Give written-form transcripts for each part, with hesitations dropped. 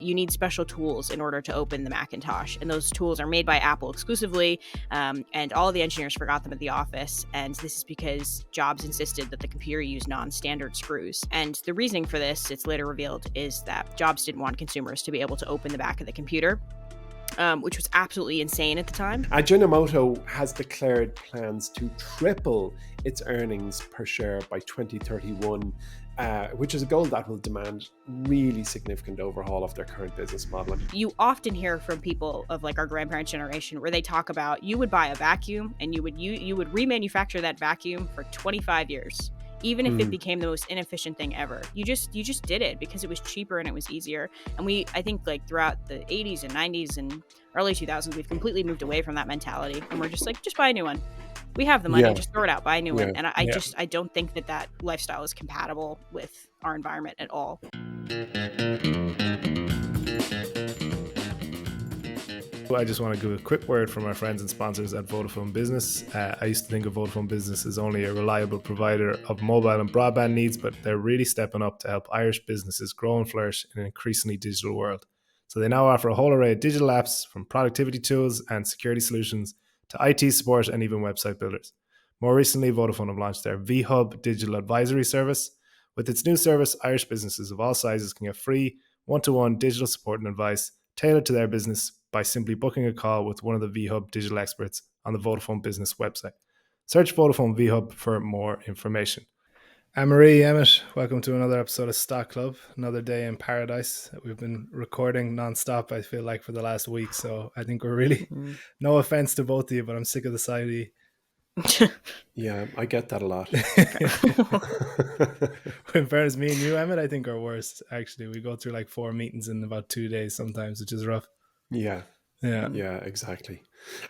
you need special tools in order to open the Macintosh. And those tools are made by Apple exclusively. And all the engineers forgot them at the office. And this is because Jobs insisted that the computer use non-standard screws. And the reasoning for this, it's later revealed, is that Jobs didn't want consumers to be able to open the back of the computer. Which was absolutely insane at the time. Ajinomoto has declared plans to triple its earnings per share by 2031, which is a goal that will demand really significant overhaul of their current business model. You often hear from people of like our grandparents' generation where they talk about you would buy a vacuum and you would remanufacture that vacuum for 25 years. Even if it became the most inefficient thing ever, you just did it because it was cheaper and it was easier. And I think like throughout the 80s and 90s and early 2000s, we've completely moved away from that mentality. And we're just like, just buy a new one. We have the money, just throw it out, buy a new one. And I don't think that lifestyle is compatible with our environment at all. I just want to give a quick word from our friends and sponsors at Vodafone Business. I used to think of Vodafone Business as only a reliable provider of mobile and broadband needs, but they're really stepping up to help Irish businesses grow and flourish in an increasingly digital world. So they now offer a whole array of digital apps, from productivity tools and security solutions to IT support and even website builders. More recently, Vodafone have launched their VHub digital advisory service. With its new service, Irish businesses of all sizes can get free one-to-one digital support and advice tailored to their business by simply booking a call with one of the VHub digital experts on the Vodafone Business website. Search Vodafone VHub for more information. Marie, Emmet, welcome to another episode of Stock Club. Another day in paradise. We've been recording non-stop, I feel like, for the last week. So I think we're really, no offense to both of you, but I'm sick of the side of you. Yeah, I get that a lot. In fairness, me and you, Emmet, I think are worse, actually. We go through like 4 meetings in about 2 days sometimes, which is rough. Yeah, exactly.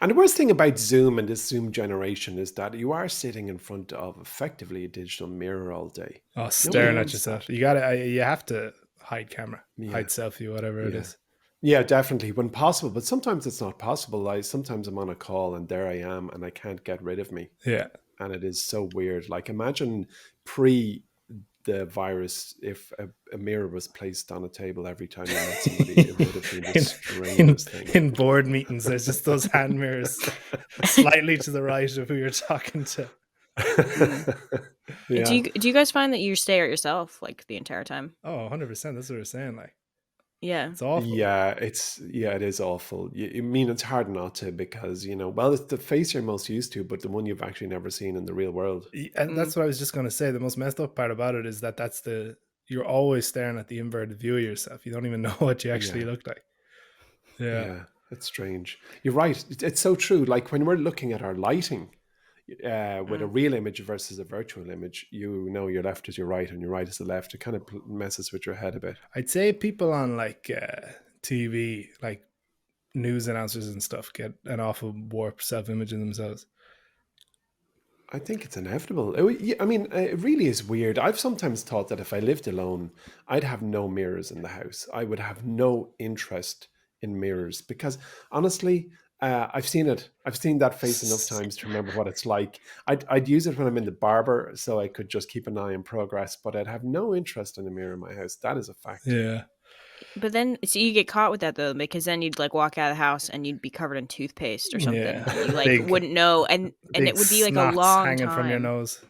And the worst thing about Zoom and this Zoom generation is that you are sitting in front of effectively a digital mirror all day. Oh, staring at yourself. That. You have to hide camera, hide selfie, whatever it is. Yeah, definitely, when possible. But sometimes it's not possible. Sometimes I'm on a call and there I am and I can't get rid of me. Yeah. And it is so weird. Like, imagine pre the virus, if a mirror was placed on a table every time you met somebody, it would have been the strangest thing. In board meetings, there's just those hand mirrors slightly to the right of who you're talking to. Do you guys find that you stare at yourself like the entire time? Oh, 100%. That's what we're saying. Like, yeah, it's awful. Yeah, it is awful. I mean, it's hard not to, because it's the face you're most used to, but the one you've actually never seen in the real world. And that's what I was just going to say. The most messed up part about it is that you're always staring at the inverted view of yourself. You don't even know what you actually look like. Yeah, it's strange. You're right. It's so true. Like, when we're looking at our lighting with a real image versus a virtual image, your left is your right and your right is the left. It kind of messes with your head a bit. I'd say people on like TV, like news announcers and stuff, get an awful warped self-image in themselves. I think it's inevitable. I mean, it really is weird. I've sometimes thought that if I lived alone, I'd have no mirrors in the house. I would have no interest in mirrors because, honestly, I've seen it. I've seen that face enough times to remember what it's like. I'd use it when I'm in the barber, so I could just keep an eye on progress, but I'd have no interest in a mirror in my house. That is a fact. Yeah. But then, so you get caught with that though, because then you'd like walk out of the house and you'd be covered in toothpaste or something. Yeah. And you like wouldn't know, and it would be like a long hanging time from your nose.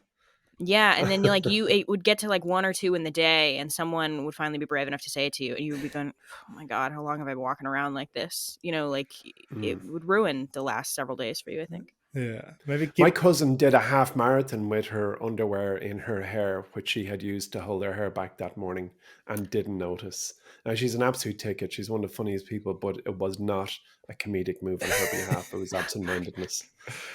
Yeah, and then it would get to like 1 or 2 in the day, and someone would finally be brave enough to say it to you, and you would be going, "Oh my God, how long have I been walking around like this?" It would ruin the last several days for you, I think. Yeah, maybe my cousin did a half marathon with her underwear in her hair, which she had used to hold her hair back that morning, and didn't notice. Now, she's an absolute ticket. She's one of the funniest people, but it was not a comedic move on her behalf. It was absent-mindedness.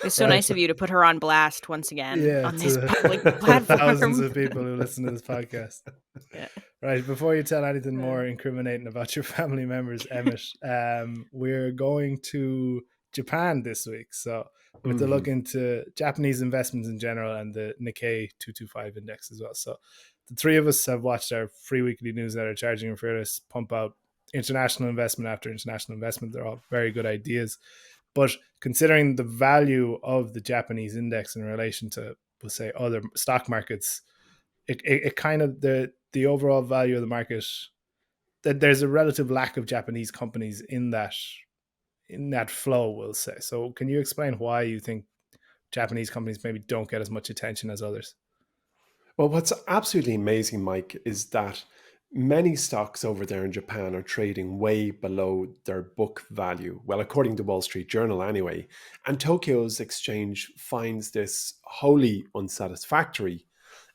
It's so nice of you to put her on blast once again on this public platform. Thousands of people who listen to this podcast. Yeah. Right, before you tell anything more incriminating about your family members, Emmet, we're going to Japan this week. So we have to look into Japanese investments in general and the Nikkei 225 index as well. So the three of us have watched our free weekly newsletter, Charging for Fearless, pump out international investment after international investment. They're all very good ideas. But considering the value of the Japanese index in relation to, we'll say, other stock markets, it kind of, the overall value of the market that there's a relative lack of Japanese companies in that flow, we'll say. So can you explain why you think Japanese companies maybe don't get as much attention as others? Well, what's absolutely amazing, Mike, is that many stocks over there in Japan are trading way below their book value. Well, according to Wall Street Journal, anyway. And Tokyo's exchange finds this wholly unsatisfactory.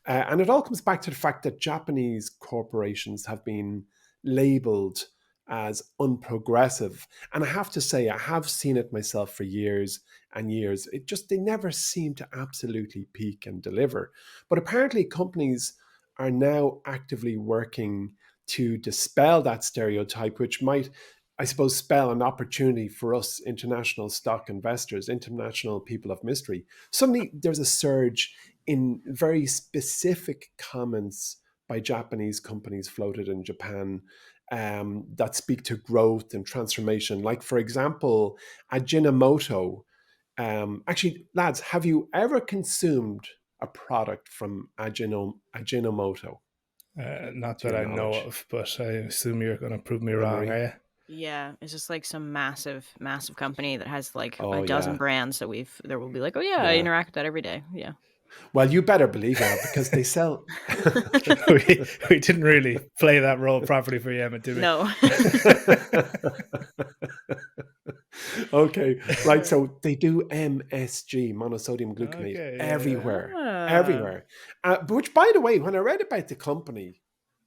And it all comes back to the fact that Japanese corporations have been labeled as unprogressive. And I have to say, I have seen it myself for years and years. They never seem to absolutely peak and deliver. But apparently, companies are now actively working to dispel that stereotype, which might, I suppose, spell an opportunity for us international stock investors, international people of mystery. Suddenly, there's a surge in very specific comments by Japanese companies floated in Japan that speak to growth and transformation. Like, for example, Ajinomoto. Actually, lads, have you ever consumed a product from Ajinomoto, Not to that your I know knowledge? of, but I assume you're going to prove me wrong, Emery? are you? Yeah, it's just like some massive, massive company that has like a Oh, dozen yeah. brands that there will be like, oh yeah, I Yeah. interact with that every day. Yeah. Well, you better believe you have, because they sell. we didn't really play that role properly for you, Emmet, did we? No. Okay, right. So they do MSG, monosodium glutamate, Okay, yeah. everywhere, Ah. everywhere. But which, by the way, when I read about the company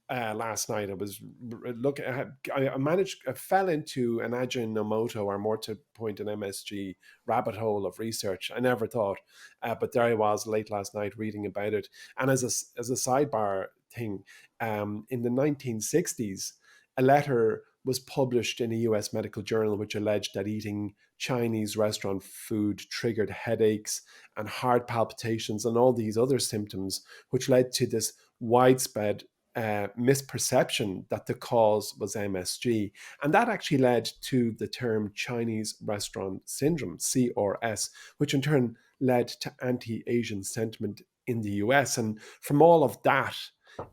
last night, I was looking. I fell into an Ajinomoto, or more to point, an MSG rabbit hole of research. I never thought, but there I was late last night reading about it. And as a sidebar thing, in the 1960s, a letter was published in a US medical journal which alleged that eating Chinese restaurant food triggered headaches and heart palpitations and all these other symptoms, which led to this widespread misperception that the cause was MSG. And that actually led to the term Chinese restaurant syndrome, CRS, which in turn led to anti Asian sentiment in the US. And from all of that,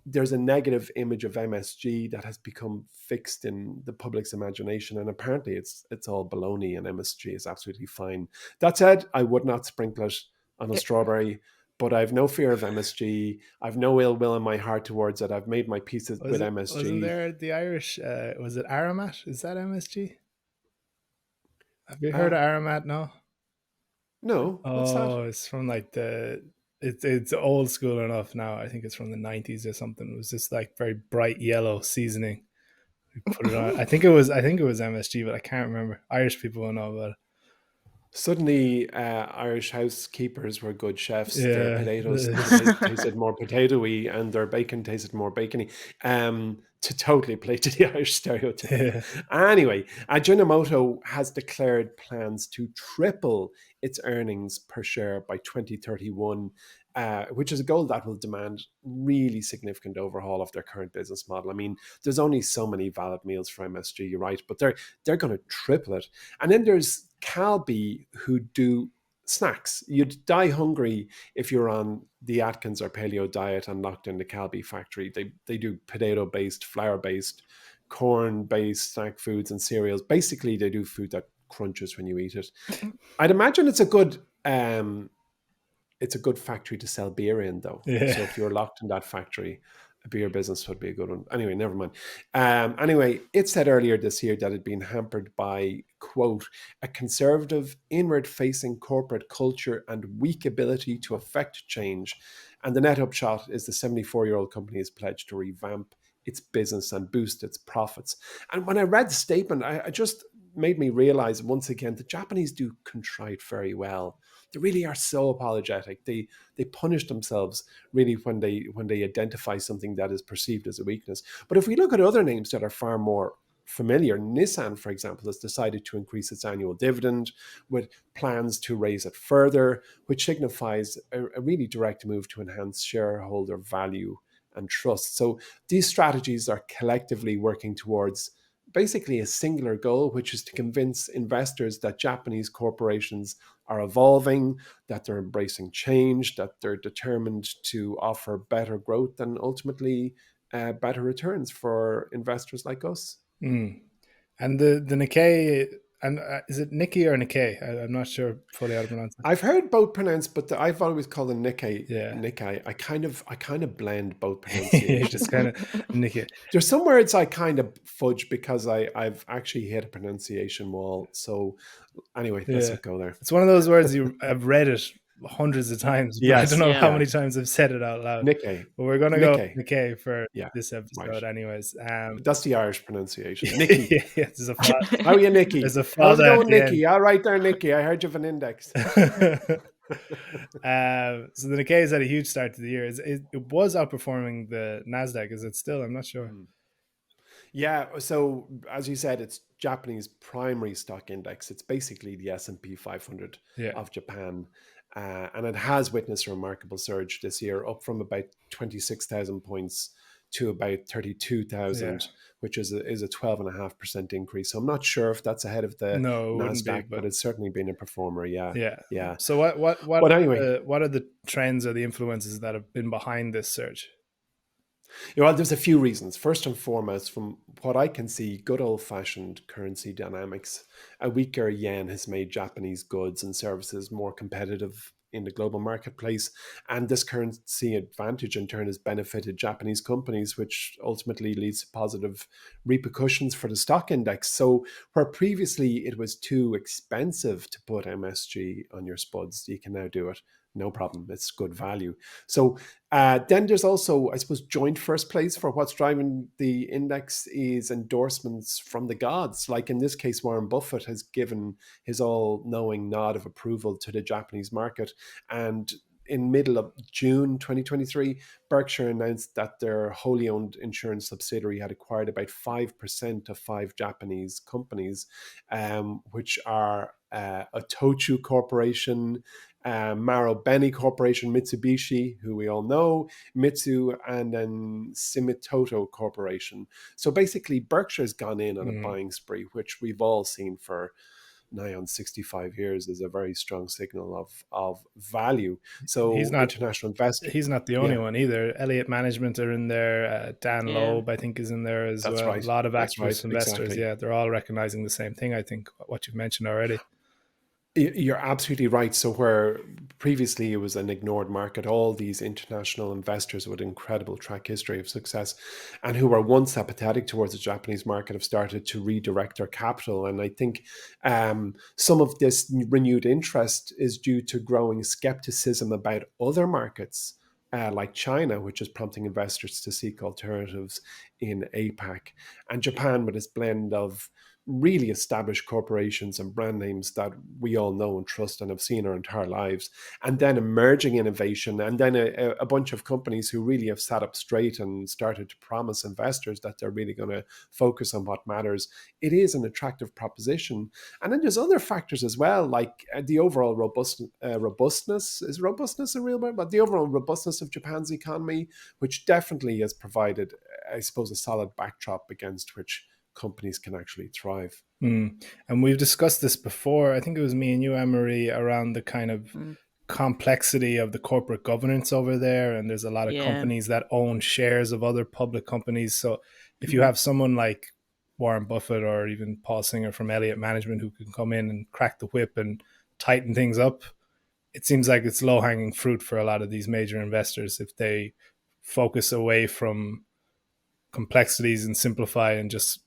there's a negative image of MSG that has become fixed in the public's imagination, and apparently it's all baloney, and MSG is absolutely fine. That said, I would not sprinkle it on a strawberry, but I've no fear of MSG. I've no ill will in my heart towards it. I've made my peace with Wasn't MSG. there the Irish? Was it Aramat? Is that MSG? Have you heard Uh, of Aramat? No. no, what's that? Oh, it's from like it's old school enough now. I think it's from the 90s or something. It was just like very bright yellow seasoning. We put it on. I think it was MSG, but I can't remember. Irish people will know about it. Suddenly, Irish housekeepers were good chefs. Their Yeah. potatoes tasted more potatoey, and their bacon tasted more bacony. To totally play to the Irish stereotype. Yeah. Anyway, Ajinomoto has declared plans to triple its earnings per share by 2031, which is a goal that will demand really significant overhaul of their current business model. I mean, there's only so many valid meals for MSG, you're right, but they're going to triple it. And then there's Calbee, who do snacks. You'd die hungry if you're on the Atkins or paleo diet and locked in the Calbee factory. They do potato-based, flour-based, corn-based snack foods and cereals. Basically, they do food that crunches when you eat it. I'd imagine it's a good factory to sell beer in, though. Yeah. So if you're locked in that factory, a beer business would be a good one. Anyway, never mind. Anyway, it said earlier this year that it had been hampered by, quote, a conservative, inward-facing corporate culture and weak ability to affect change. And the net upshot is the 74-year-old company has pledged to revamp its business and boost its profits. And when I read the statement, I just made me realize once again the Japanese do contrite very well. They really are so apologetic. They punish themselves really when they identify something that is perceived as a weakness. But if we look at other names that are far more familiar, Nissan, for example, has decided to increase its annual dividend with plans to raise it further, which signifies a really direct move to enhance shareholder value and trust. So these strategies are collectively working towards basically a singular goal, which is to convince investors that Japanese corporations are evolving, that they're embracing change, that they're determined to offer better growth and ultimately better returns for investors like us. Mm. And the Nikkei, and is it Nikkei or Nikkei? I'm not sure fully how to pronounce it. I've heard both pronounced, but I've always called them Nikkei. Yeah. Nikkei. I kind of blend both Just pronunciations. kind of Nikkei. There's some words I kind of fudge because I've actually hit a pronunciation wall. So anyway, let's not go there. It's one of those words I've read it hundreds of times, but I don't know how many times I've said it out loud. Nikkei. But we're going to go Nikkei for this episode, anyways. That's the Irish pronunciation. Nikkei. How are you, Nikkei? There's a How's it going, Nikkei? All right there, Nikkei. I heard you have an index. So the Nikkei has had a huge start to the year. It was outperforming the Nasdaq. Is it still? I'm not sure. Yeah. So as you said, it's Japanese primary stock index. It's basically the S&P 500 of Japan. And it has witnessed a remarkable surge this year, up from about 26,000 points to about 32,000, which is a 12.5% increase. So I'm not sure if that's ahead of the Nasdaq, but it's certainly been a performer. Yeah. So what are the trends or the influences that have been behind this surge? Well, there's a few reasons. First and foremost, from what I can see, good old-fashioned currency dynamics. A weaker yen has made Japanese goods and services more competitive in the global marketplace. And this currency advantage in turn has benefited Japanese companies, which ultimately leads to positive repercussions for the stock index. So where previously it was too expensive to put MSG on your spuds, you can now do it. No problem. It's good value. So then there's also, I suppose, joint first place for what's driving the index is endorsements from the gods. Like in this case, Warren Buffett has given his all-knowing nod of approval to the Japanese market. And in middle of June 2023, Berkshire announced that their wholly owned insurance subsidiary had acquired about 5% of 5 Japanese companies, which are Itochu Corporation, Marubeni Corporation, Mitsubishi, who we all know, Mitsu, and then Sumitomo Corporation. So basically, Berkshire's gone in on a buying spree, which we've all seen for nigh on 65 years is a very strong signal of value. So he's not international investors. He's not the only one either. Elliott Management are in there. Dan Loeb, I think, is in there as well. Right. A lot of activist investors. Exactly. Yeah, they're all recognizing the same thing, I think, what you've mentioned already. You're absolutely right. So where previously it was an ignored market, all these international investors with incredible track history of success and who were once apathetic towards the Japanese market have started to redirect their capital. And I think some of this renewed interest is due to growing skepticism about other markets like China, which is prompting investors to seek alternatives in APAC, and Japan with its blend of really established corporations and brand names that we all know and trust and have seen our entire lives, and then emerging innovation, and then a bunch of companies who really have sat up straight and started to promise investors that they're really going to focus on what matters. It is an attractive proposition. And then there's other factors as well, like the overall robustness, is robustness a real word? But the overall robustness of Japan's economy, which definitely has provided, I suppose, a solid backdrop against which companies can actually thrive. And we've discussed this before. I think it was me and you, Anne-Marie, around the kind of complexity of the corporate governance over there. And there's a lot of companies that own shares of other public companies. So if you have someone like Warren Buffett or even Paul Singer from Elliott Management who can come in and crack the whip and tighten things up, it seems like it's low-hanging fruit for a lot of these major investors if they focus away from complexities and simplify and just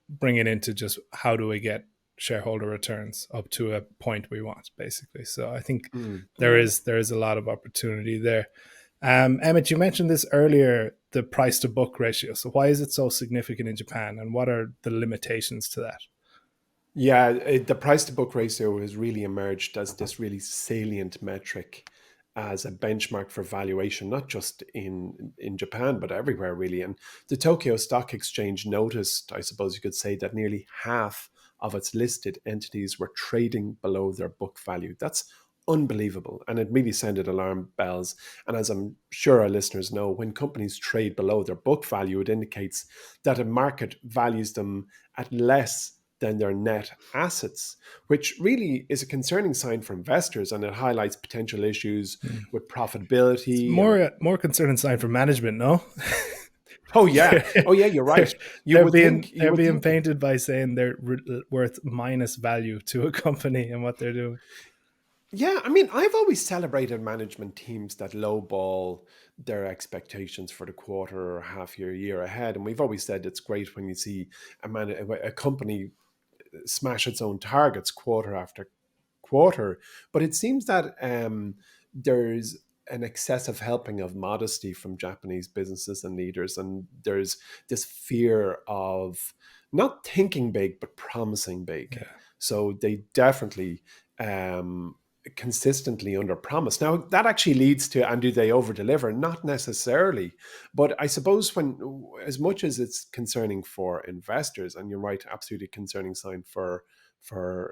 bring it into just how do we get shareholder returns up to a point we want, basically. So I think there is a lot of opportunity there. Emmet, you mentioned this earlier, the price to book ratio. So why is it so significant in Japan, and what are the limitations to that? Yeah, the price to book ratio has really emerged as this really salient metric as a benchmark for valuation, not just in Japan, but everywhere really. And the Tokyo Stock Exchange noticed, I suppose you could say, that nearly half of its listed entities were trading below their book value. That's unbelievable. And it really sounded alarm bells. And as I'm sure our listeners know, when companies trade below their book value, it indicates that a market values them at less than their net assets, which really is a concerning sign for investors, and it highlights potential issues with profitability. It's more concerning sign for management, no? Oh yeah. Oh yeah, you're right. You they're would being think you they're would being think that. painted by saying they're worth minus value to a company and what they're doing. Yeah, I mean, I've always celebrated management teams that lowball their expectations for the quarter or half year ahead, and we've always said it's great when you see a company smash its own targets quarter after quarter. But it seems that there's an excessive helping of modesty from Japanese businesses and leaders, and there's this fear of not thinking big but promising big. Yeah, So they definitely um, consistently under promise. Now that actually leads to, and do they over deliver? Not necessarily, but I suppose when, as much as it's concerning for investors, and you're right, absolutely concerning sign for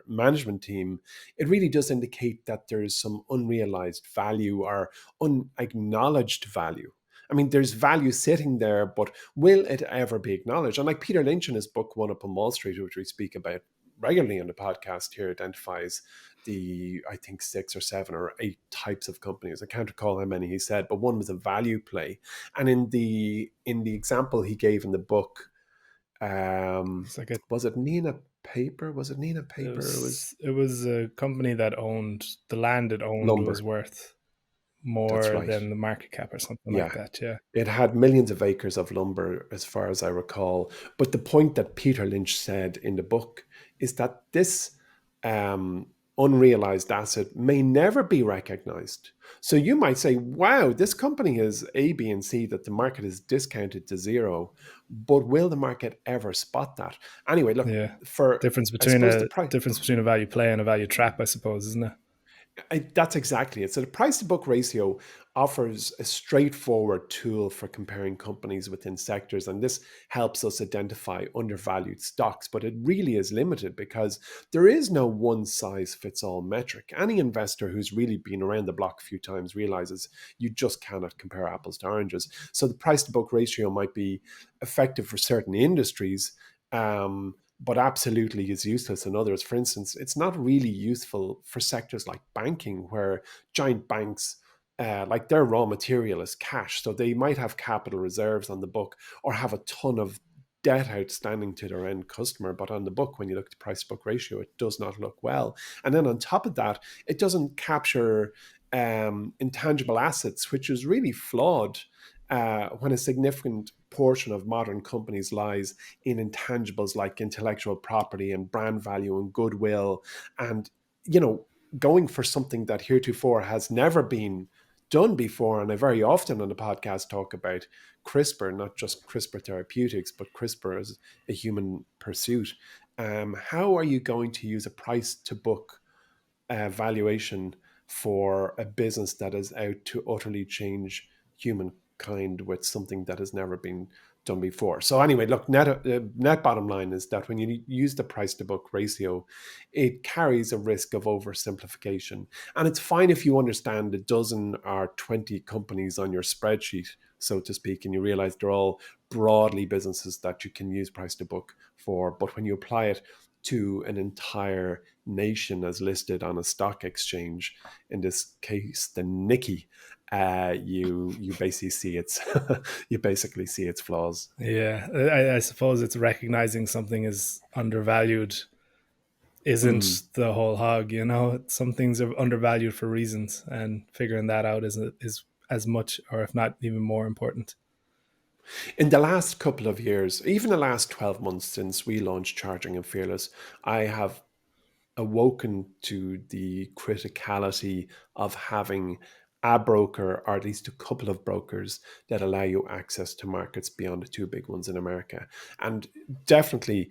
management team, it really does indicate that there's some unrealized value or unacknowledged value. I mean, there's value sitting there, but will it ever be acknowledged? And like Peter Lynch in his book One Up on Wall Street, which we speak about regularly on the podcast here, identifies the, I think, 6 or 7 or 8 types of companies. I can't recall how many he said, but one was a value play. And in the example he gave in the book, it's like a was it Nina Paper? Was it Nina Paper? It was it was a company that owned the land it owned was lumber. worth That's more right. than the market cap or something like Yeah. that. Yeah, It had millions of acres of lumber, as far as I recall. But the point that Peter Lynch said in the book is that this um, unrealized asset may never be recognized. So you might say, wow, this company is A, B, and C that the market is discounted to zero. But will the market ever spot that? Anyway, look, yeah. for, Difference I between suppose, the a price. difference between a value play and a value trap, I suppose, isn't it? That's exactly it. So the price to book ratio offers a straightforward tool for comparing companies within sectors, and this helps us identify undervalued stocks. But it really is limited because there is no one size fits all metric. Any investor who's really been around the block a few times realizes you just cannot compare apples to oranges. So the price to book ratio might be effective for certain industries. But absolutely is useless in others. For instance, it's not really useful for sectors like banking, where giant banks, like their raw material is cash. So they might have capital reserves on the book or have a ton of debt outstanding to their end customer. But on the book, when you look at the price to book ratio, it does not look well. And then on top of that, it doesn't capture intangible assets, which is really flawed when a significant portion of modern companies lies in intangibles like intellectual property and brand value and goodwill, and going for something that heretofore has never been done before. And I very often on the podcast talk about CRISPR, not just CRISPR therapeutics, but CRISPR as a human pursuit. How are you going to use a price to book valuation for a business that is out to utterly change humankind with something that has never been done before? So anyway, look, net bottom line is that when you use the price to book ratio, it carries a risk of oversimplification. And it's fine if you understand a dozen or 20 companies on your spreadsheet, so to speak, and you realize they're all broadly businesses that you can use price to book for. But when you apply it to an entire nation as listed on a stock exchange, in this case the Nikkei, you basically see its you basically see its flaws. Yeah, I suppose it's recognizing something is undervalued isn't Mm. the whole hog. Some things are undervalued for reasons, and figuring that out is as much, or if not even more important. In the last couple of years, even the last 12 months since we launched Charging and Fearless, I have awoken to the criticality of having a broker, or at least a couple of brokers, that allow you access to markets beyond the two big ones in America. And definitely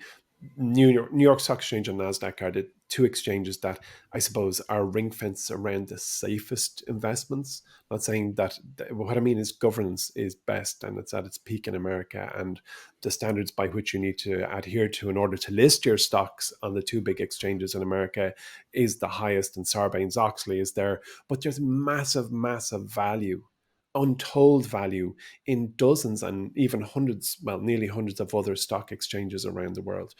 New York Stock Exchange and NASDAQ are the two exchanges that I suppose are ring fence around the safest investments. Not saying that, what I mean is governance is best and it's at its peak in America, and the standards by which you need to adhere to in order to list your stocks on the two big exchanges in America is the highest, and Sarbanes-Oxley is there. But there's massive, massive value, untold value, in dozens and even hundreds, well, nearly hundreds of other stock exchanges around the world.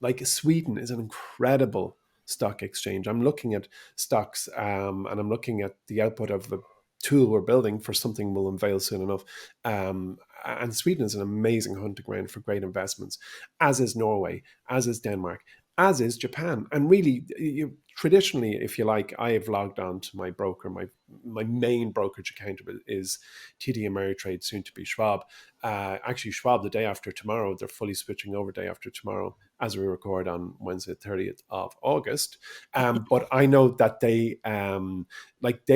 Like Sweden is an incredible stock exchange. I'm looking at stocks, and I'm looking at the output of a tool we're building for something we'll unveil soon enough. and Sweden is an amazing hunting ground for great investments, as is Norway, as is Denmark, as is Japan. And really, traditionally, if you like, I have logged on to my broker. My main brokerage account is TD Ameritrade, soon to be Schwab. Actually, Schwab, the day after tomorrow, they're fully switching over day after tomorrow as we record on Wednesday, 30th of August. But I know that they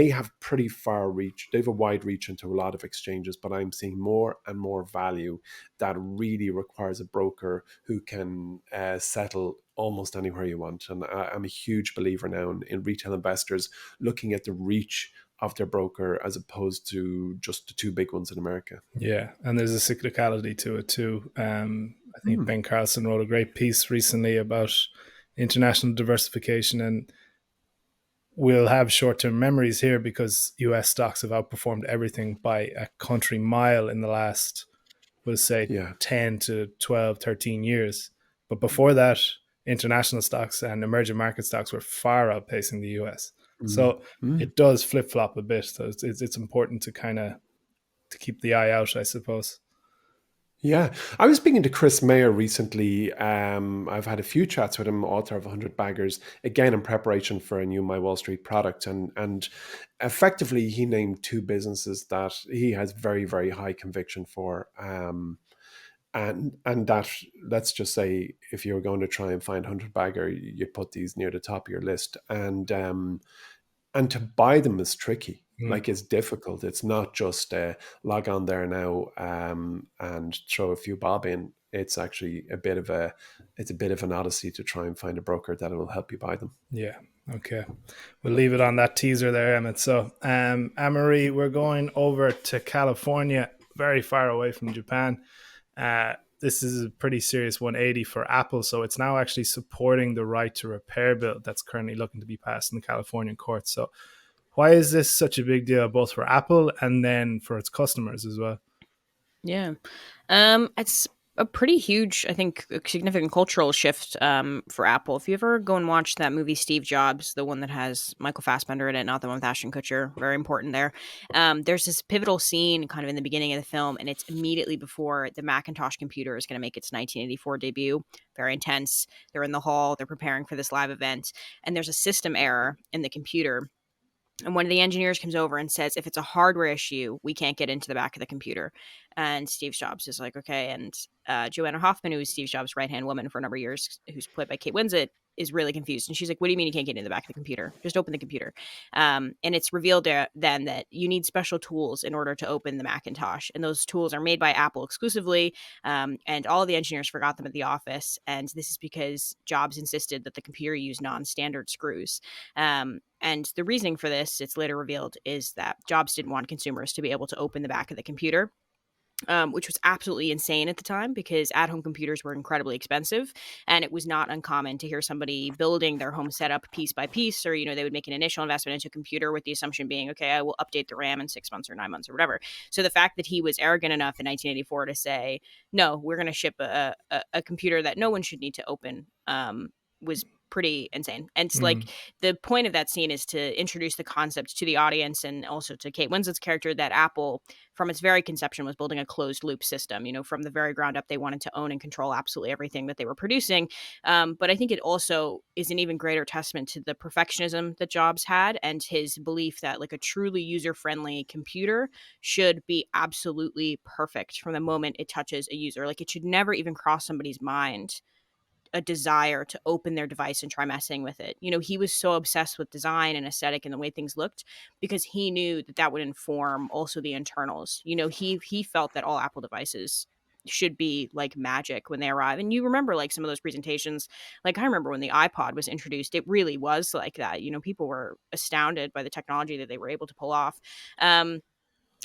have pretty far reach. They have a wide reach into a lot of exchanges, but I'm seeing more and more value that really requires a broker who can settle almost anywhere you want. And I'm a huge believer now in retail investors looking at the reach of their broker as opposed to just the two big ones in America. Yeah, and there's a cyclicality to it too. I think Ben Carlson wrote a great piece recently about international diversification, and we'll have short-term memories here because US stocks have outperformed everything by a country mile in the last, we'll say, 10 to 12, 13 years. But before that, international stocks and emerging market stocks were far outpacing the US. So it does flip-flop a bit. So it's important to kind of to keep the eye out, I suppose. Yeah, I was speaking to Chris Mayer recently. I've had a few chats with him, author of 100 Baggers, again in preparation for a new MyWallSt product, and effectively he named two businesses that he has very, very high conviction for. And that, let's just say, if you're going to try and find 100 Bagger, you put these near the top of your list, and to buy them is tricky. Like, it's difficult. It's not just log on there now and throw a few bob in. It's actually a bit of an odyssey to try and find a broker that will help you buy them. Yeah. Okay. We'll leave it on that teaser there, Emmett. So, Anne-Marie, we're going over to California, very far away from Japan. This is a pretty serious 180 for Apple. So it's now actually supporting the right to repair bill that's currently looking to be passed in the Californian courts. So why is this such a big deal, both for Apple and then for its customers as well? Yeah. It's a pretty huge, I think, significant cultural shift for Apple. If you ever go and watch that movie Steve Jobs, the one that has Michael Fassbender in it, not the one with Ashton Kutcher, very important there. There's this pivotal scene kind of in the beginning of the film, and it's immediately before the Macintosh computer is going to make its 1984 debut. Very intense. They're in the hall. They're preparing for this live event, and there's a system error in the computer. And one of the engineers comes over and says, if it's a hardware issue, we can't get into the back of the computer. And Steve Jobs is like, okay. And Joanna Hoffman, who is Steve Jobs' right-hand woman for a number of years, who's played by Kate Winslet, is really confused. And she's like, what do you mean you can't get into the back of the computer? Just open the computer. And it's revealed then that you need special tools in order to open the Macintosh. And those tools are made by Apple exclusively. And all the engineers forgot them at the office. And this is because Jobs insisted that the computer use non-standard screws. And the reasoning for this, it's later revealed, is that Jobs didn't want consumers to be able to open the back of the computer. Which was absolutely insane at the time because at-home computers were incredibly expensive, and it was not uncommon to hear somebody building their home setup piece by piece, or, they would make an initial investment into a computer with the assumption being, okay, I will update the RAM in 6 months or 9 months or whatever. So the fact that he was arrogant enough in 1984 to say, no, we're going to ship a computer that no one should need to open was pretty insane. And it's like the point of that scene is to introduce the concept to the audience and also to Kate Winslet's character that Apple, from its very conception, was building a closed loop system. From the very ground up, they wanted to own and control absolutely everything that they were producing. But I think it also is an even greater testament to the perfectionism that Jobs had and his belief that like a truly user-friendly computer should be absolutely perfect from the moment it touches a user. Like, it should never even cross somebody's mind a desire to open their device and try messing with it. He was so obsessed with design and aesthetic and the way things looked because he knew that would inform also the internals. He felt that all Apple devices should be like magic when they arrive. And you remember like some of those presentations, like I remember when the iPod was introduced, it really was like that. People were astounded by the technology that they were able to pull off.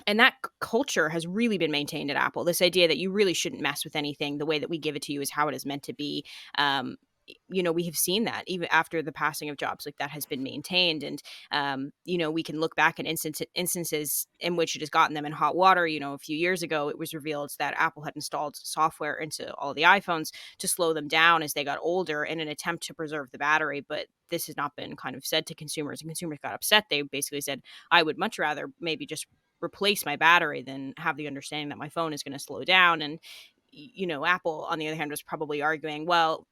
And that culture has really been maintained at Apple. This idea that you really shouldn't mess with anything. The way that we give it to you is how it is meant to be. We have seen that even after the passing of Jobs, like that has been maintained. And, we can look back at instances in which it has gotten them in hot water. A few years ago, it was revealed that Apple had installed software into all the iPhones to slow them down as they got older in an attempt to preserve the battery. But this has not been kind of said to consumers, and consumers got upset. They basically said, I would much rather maybe just replace my battery than have the understanding that my phone is going to slow down. And Apple, on the other hand, was probably arguing, well,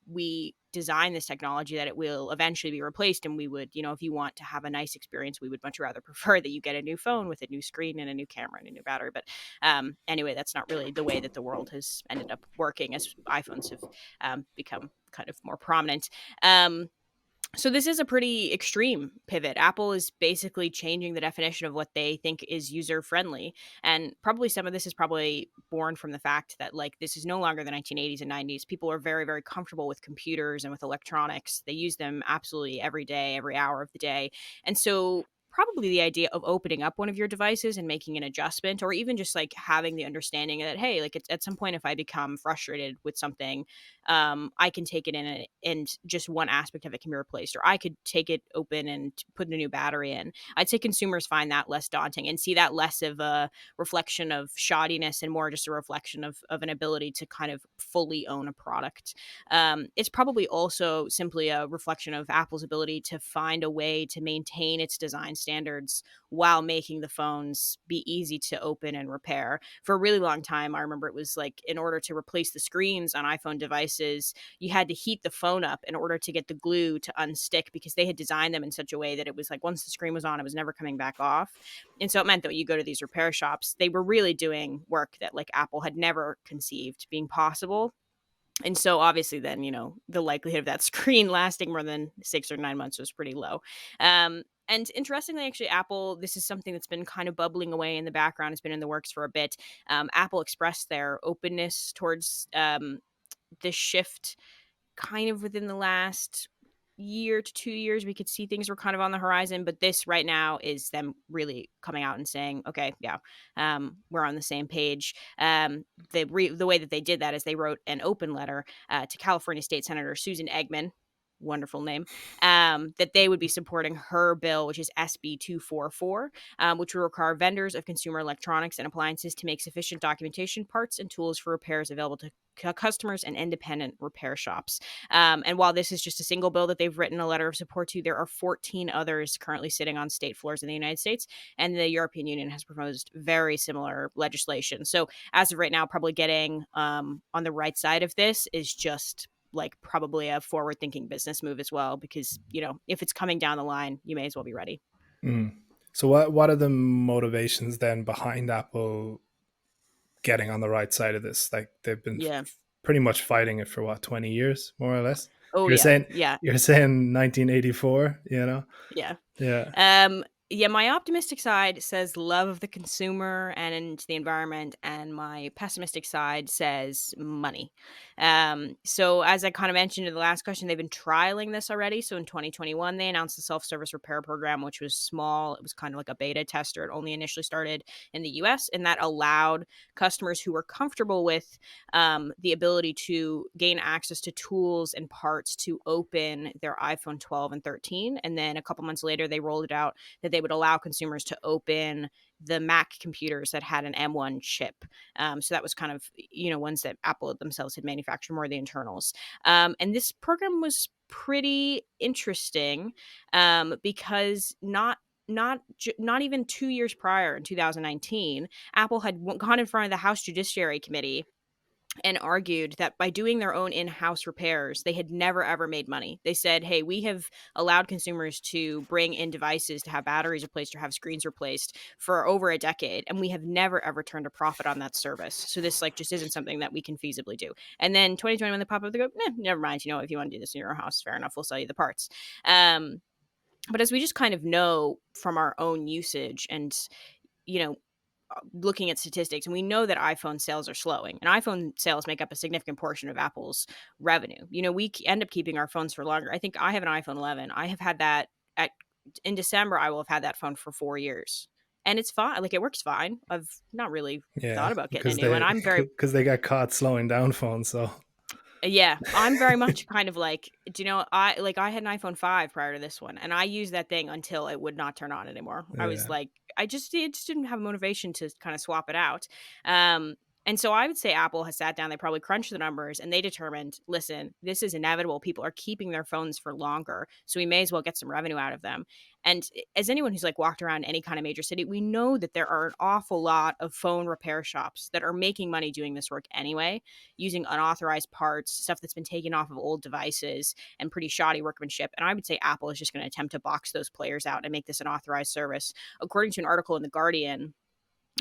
we designed this technology that it will eventually be replaced. And we would, if you want to have a nice experience, we would much rather prefer that you get a new phone with a new screen and a new camera and a new battery. But anyway, that's not really the way that the world has ended up working as iPhones have become kind of more prominent. So this is a pretty extreme pivot. Apple is basically changing the definition of what they think is user friendly. And probably some of this is probably born from the fact that this is no longer the 1980s and 90s. People are very, very comfortable with computers and with electronics. They use them absolutely every day, every hour of the day. And so probably the idea of opening up one of your devices and making an adjustment, or even just having the understanding that, hey, it's, at some point, if I become frustrated with something, I can take it in and just one aspect of it can be replaced, or I could take it open and put a new battery in. I'd say consumers find that less daunting and see that less of a reflection of shoddiness and more just a reflection of an ability to kind of fully own a product. It's probably also simply a reflection of Apple's ability to find a way to maintain its design standards while making the phones be easy to open and repair. For a really long time, I remember it was in order to replace the screens on iPhone devices, you had to heat the phone up in order to get the glue to unstick, because they had designed them in such a way that it was once the screen was on, it was never coming back off. And so it meant that when you go to these repair shops, they were really doing work that Apple had never conceived being possible. And so obviously then, the likelihood of that screen lasting more than 6 or 9 months was pretty low. And interestingly, actually, Apple, this is something that's been kind of bubbling away in the background. It's been in the works for a bit. Apple expressed their openness towards this shift kind of within the last year to 2 years. We could see things were kind of on the horizon, but this right now is them really coming out and saying, okay, yeah, we're on the same page. The way that they did that is they wrote an open letter to California State Senator Susan Eggman, wonderful name, that they would be supporting her bill, which is SB 244, which will require vendors of consumer electronics and appliances to make sufficient documentation, parts, and tools for repairs available to customers and independent repair shops. And while this is just a single bill that they've written a letter of support to, there are 14 others currently sitting on state floors in the United States, and the European Union has proposed very similar legislation. So as of right now, probably getting on the right side of this is just probably a forward-thinking business move as well, because if it's coming down the line, you may as well be ready. So what are the motivations then behind Apple getting on the right side of this? They've been pretty much fighting it for 20 years, more or less. Oh, you're saying 1984. Yeah. My optimistic side says love of the consumer and the environment, and my pessimistic side says money. So as I kind of mentioned in the last question, they've been trialing this already. So in 2021, they announced the self-service repair program, which was small. It was kind of like a beta tester. It only initially started in the US, and that allowed customers who were comfortable with the ability to gain access to tools and parts to open their iPhone 12 and 13. And then a couple months later, they rolled it out that they would allow consumers to open the Mac computers that had an M1 chip. So that was kind of, ones that Apple themselves had manufactured, more of the internals. And this program was pretty interesting because not even 2 years prior, in 2019, Apple had gone in front of the House Judiciary Committee and argued that by doing their own in-house repairs, they had never, ever made money. They said, hey, we have allowed consumers to bring in devices to have batteries replaced or have screens replaced for over a decade, and we have never, ever turned a profit on that service. So this just isn't something that we can feasibly do. And then 2021, they pop up, they go, never mind, if you want to do this in your house, fair enough, we'll sell you the parts. But as we just kind of know from our own usage and, looking at statistics, and we know that iPhone sales are slowing, and iPhone sales make up a significant portion of Apple's revenue. We end up keeping our phones for longer. I think I have an iPhone 11. I have had that in December. I will have had that phone for 4 years, and it's fine. It works fine. I've not really thought about getting a new one. I'm very because they got caught slowing down phones. So yeah, I'm very much kind of I had an iPhone 5 prior to this one, and I used that thing until it would not turn on anymore. I was it just didn't have motivation to kind of swap it out. And so I would say Apple has sat down, they probably crunched the numbers and they determined, listen, this is inevitable. People are keeping their phones for longer. So we may as well get some revenue out of them. And as anyone who's like walked around any kind of major city, we know that there are an awful lot of phone repair shops that are making money doing this work anyway, using unauthorized parts, stuff that's been taken off of old devices and pretty shoddy workmanship. And I would say Apple is just going to attempt to box those players out and make this an authorized service. According to an article in The Guardian,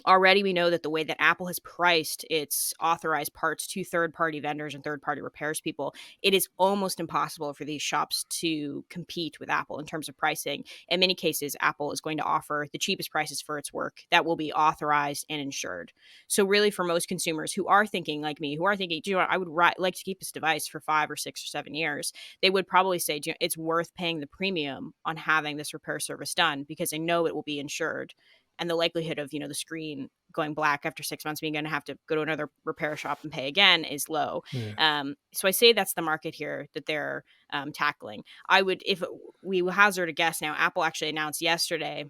already we know that the way that Apple has priced its authorized parts to third-party vendors and third-party repairs people, it is almost impossible for these shops to compete with Apple in terms of pricing. In many cases, Apple is going to offer the cheapest prices for its work that will be authorized and insured. So really, for most consumers who are thinking like me, who are thinking, do you know what, I would like to keep this device for 5 or 6 or 7 years, they would probably say, do you know, it's worth paying the premium on having this repair service done because I know it will be insured, and the likelihood of, the screen going black after 6 months, being going to have to go to another repair shop and pay again is low. Yeah. So I say that's the market here that they're tackling. If we hazard a guess now, Apple actually announced yesterday,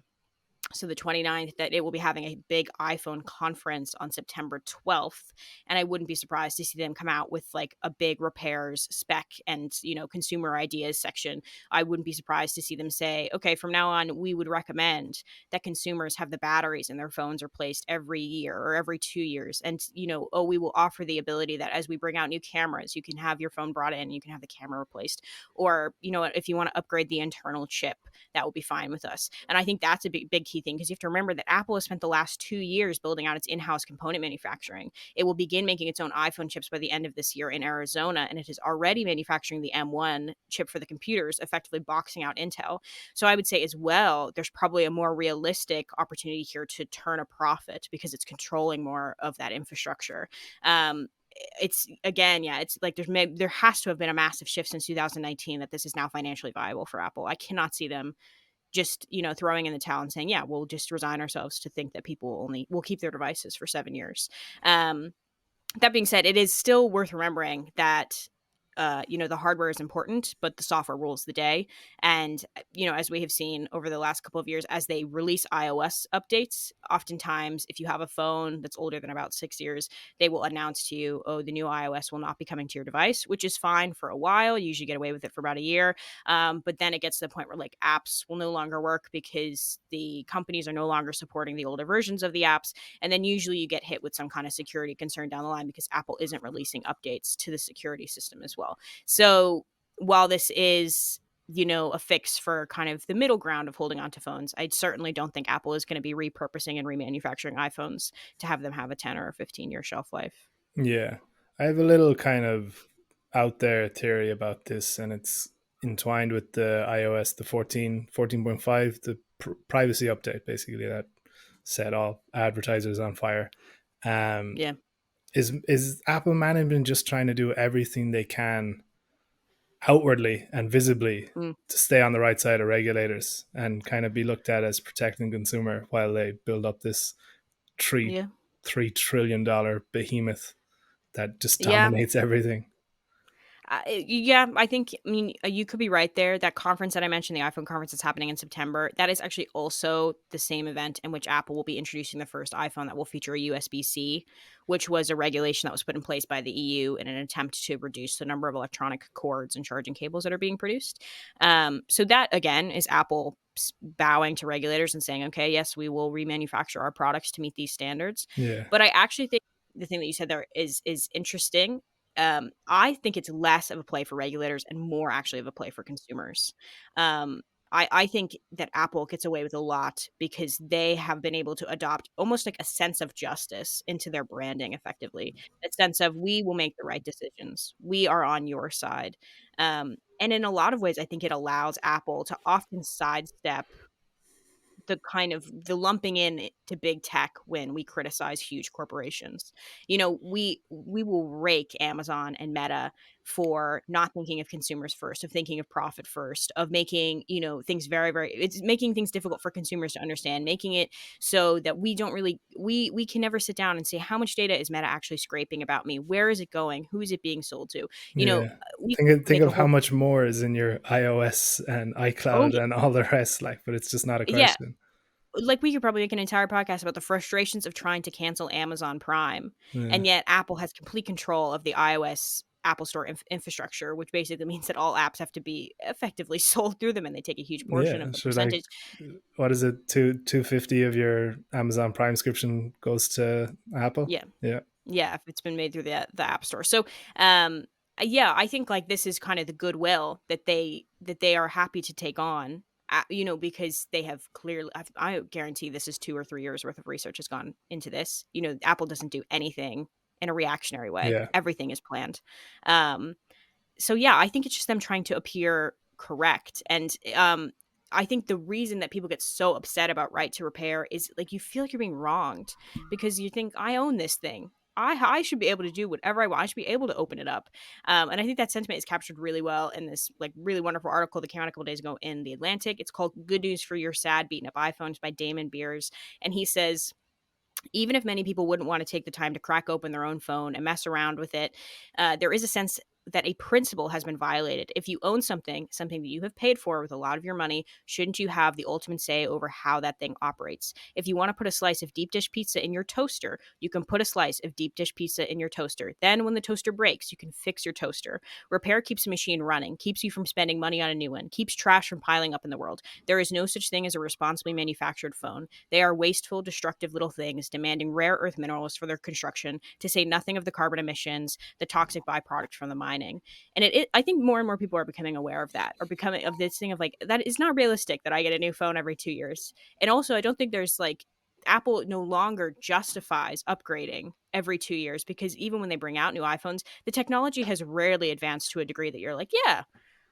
so the 29th, that it will be having a big iPhone conference on September 12th. And I wouldn't be surprised to see them come out with like a big repairs spec and, consumer ideas section. I wouldn't be surprised to see them say, okay, from now on, we would recommend that consumers have the batteries in their phones replaced every year or every 2 years. And, we will offer the ability that as we bring out new cameras, you can have your phone brought in, you can have the camera replaced. Or, if you want to upgrade the internal chip, that will be fine with us. And I think that's a big key thing, because you have to remember that Apple has spent the last 2 years building out its in-house component manufacturing. It will begin making its own iPhone chips by the end of this year in Arizona, and it is already manufacturing the M1 chip for the computers, effectively boxing out Intel. So I would say as well, there's probably a more realistic opportunity here to turn a profit because it's controlling more of that infrastructure. It's again, yeah, it's like there has to have been a massive shift since 2019 that this is now financially viable for Apple. I cannot see them just, throwing in the towel and saying, yeah, we'll just resign ourselves to think that people will keep their devices for 7 years. That being said, it is still worth remembering that the hardware is important, but the software rules the day. And, as we have seen over the last couple of years, as they release iOS updates, oftentimes if you have a phone that's older than about 6 years, they will announce to you, oh, the new iOS will not be coming to your device, which is fine for a while. You usually get away with it for about a year. But then it gets to the point where like apps will no longer work because the companies are no longer supporting the older versions of the apps. And then usually you get hit with some kind of security concern down the line because Apple isn't releasing updates to the security system as well. So while this is, a fix for kind of the middle ground of holding on to phones, I certainly don't think Apple is going to be repurposing and remanufacturing iPhones to have them have a 10 or a 15-year shelf life. Yeah. I have a little kind of out there theory about this, and it's entwined with the iOS, the 14.5, the privacy update, basically, that set all advertisers on fire. Yeah. Is Apple management just trying to do everything they can outwardly and visibly to stay on the right side of regulators and kind of be looked at as protecting consumer while they build up this $3 trillion behemoth that just dominates everything? I think, you could be right there. That conference that I mentioned, the iPhone conference that's happening in September, that is actually also the same event in which Apple will be introducing the first iPhone that will feature a USB-C, which was a regulation that was put in place by the EU in an attempt to reduce the number of electronic cords and charging cables that are being produced. So that, again, is Apple bowing to regulators and saying, okay, yes, we will remanufacture our products to meet these standards. Yeah. But I actually think the thing that you said there is interesting. I think it's less of a play for regulators and more actually of a play for consumers. I think that Apple gets away with a lot because they have been able to adopt almost like a sense of justice into their branding effectively. A sense of, we will make the right decisions. We are on your side. And in a lot of ways, I think it allows Apple to often sidestep the kind of the lumping in to big tech when we criticize huge corporations. We will rake Amazon and Meta for not thinking of consumers first, of thinking of profit first, of making, things very, very, it's making things difficult for consumers to understand, making it so that we don't really, we can never sit down and say, how much data is Meta actually scraping about me? Where is it going? Who is it being sold to? Yeah. We Think of how much more is in your iOS and iCloud and all the rest, but it's just not a yeah. question. like we could probably make an entire podcast about the frustrations of trying to cancel Amazon Prime, Yeah. and yet Apple has complete control of the iOS Apple Store infrastructure, which basically means that all apps have to be effectively sold through them, and they take a huge portion Yeah, of the so like, percentage. what is it? 250 of your Amazon Prime subscription goes to Apple. Yeah. Yeah, Yeah, if it's been made through the App Store. So, um, yeah, I think like this is kind of the goodwill that they are happy to take on, because they have clearly. I guarantee this is 2 or 3 years worth of research has gone into this. Apple doesn't do anything in a reactionary way. yeah. Everything is planned. Um, so yeah, I think it's just them trying to appear correct. And I think the reason that people get so upset about right to repair is like you feel like you're being wronged because you think I own this thing. I should be able to do whatever I want. I should be able to open it up. And I think that sentiment is captured really well in this like really wonderful article that came out a couple days ago in The Atlantic. It's called Good News for Your Sad Beaten Up iPhones by Damon Beers. And he says, even if many people wouldn't want to take the time to crack open their own phone and mess around with it, there is a sense that a principle has been violated. If you own something that you have paid for with a lot of your money, shouldn't you have the ultimate say over how that thing operates? If you want to put a slice of deep dish pizza in your toaster, you can put a slice of deep dish pizza in your toaster. Then when the toaster breaks, you can fix your toaster. Repair keeps the machine running, keeps you from spending money on a new one, keeps trash from piling up in the world. There is no such thing as a responsibly manufactured phone. They are wasteful, destructive little things demanding rare earth minerals for their construction, to say nothing of the carbon emissions, the toxic byproduct from the mining. And I think more and more people are becoming aware of that, or becoming of this thing of like, that is not realistic that I get a new phone every 2 years. And also, I don't think there's like, Apple no longer justifies upgrading every 2 years, because even when they bring out new iPhones, the technology has rarely advanced to a degree that you're like, yeah,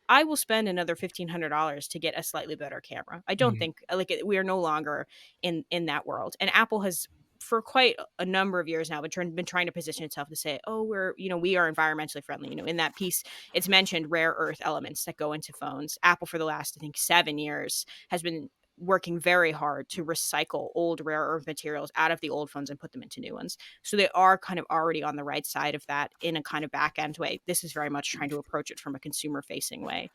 I will spend another $1,500 to get a slightly better camera. I don't think like we are no longer in that world. And Apple has for quite a number of years now been trying to position itself to say, oh, we are environmentally friendly. In that piece, it's mentioned rare earth elements that go into phones. Apple for the last, I think, 7 years has been working very hard to recycle old rare earth materials out of the old phones and put them into new ones. So they are kind of already on the right side of that in a kind of back end way. This is very much trying to approach it from a consumer facing way.